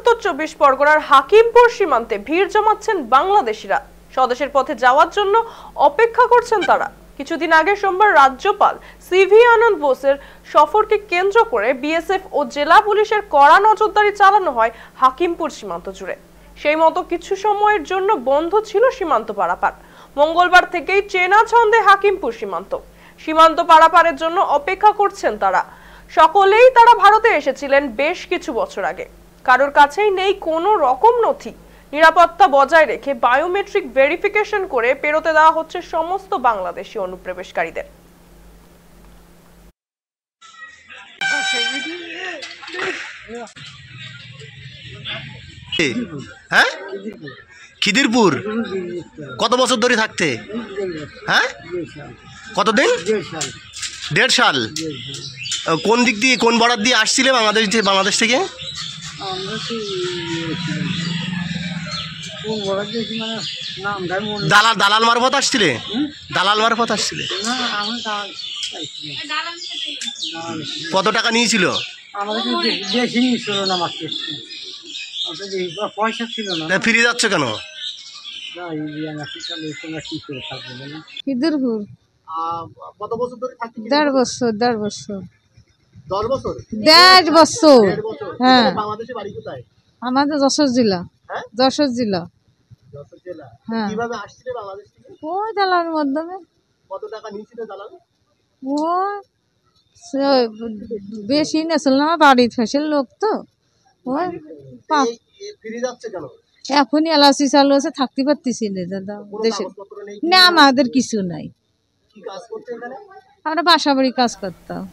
উত্তর 24 পরগনার হাকিমপুর সীমান্তে ভিড় জমাচ্ছেন বাংলাদেশিরা। স্বদেশের পথে যাওয়ার জন্য অপেক্ষা করছেন তারা। কিছুদিন আগে সোমবার রাজ্যপাল সিভি আনন্দ বোসের সফরকে কেন্দ্র করে বিএসএফ ও জেলা পুলিশের কড়া নজরদারি চালানো হয় হাকিমপুর সীমান্ত জুড়ে। সেই মতো কিছু সময়ের জন্য বন্ধ ছিল সীমান্ত পারাপার। মঙ্গলবার থেকেই চেনা ছন্দে হাকিমপুর সীমান্ত পারাপারের জন্য অপেক্ষা করছেন তারা। সকলেই তারা ভারতে এসেছিলেন বেশ কিছু বছর আগে। কারোর কাছেই নেই কোনো রকম নথি। নিরাপত্তা বজায় রেখে বায়োমেট্রিক ভেরিফিকেশন করে পেরোতে দেওয়া হচ্ছে সমস্ত বাংলাদেশি অনুপ্রবেশকারীদের। হ্যাঁ, খিদিরপুর কত বছর ধরে থাকতে? হ্যাঁ, কতদিন? 1.5 সাল। কোন দিক দিয়ে, কোন বর্ডার দিয়ে আসছিলে বাংলাদেশ থেকে? দালাল মারফত আসছিলে? দালাল মারফত আসছিলে? কত টাকা নিয়েছিল? পয়সা ছিল না। ফিরে যাচ্ছ কেন? খিদিরপুর কত বছর ধরে থাকতে? 1.5 বছর। 10 বছর? 1.5 বছর। হ্যাঁ, বাংলাদেশে বাড়ি কোথায়? আমাদের যশোর জেলা। হ্যাঁ, যশোর জেলা। যশোর জেলা। হ্যাঁ। কিভাবে আসছিলে বাংলাদেশ থেকে? ওই দালালের মাধ্যমে। কত টাকা নিয়েছিল দালাল? ওই বেশি নেছিল না, বাড়ির ফেসের লোক তো। ওই ফিরে যাচ্ছে কেন? এখনই এলআইসি চালু আছে, থাকতে পারতেছি না দাদা দেশে। না, আমাদের কিছু নাই। কি কাজ করতে এখানে? আমরা বাসা বাড়ি কাজ করতাম।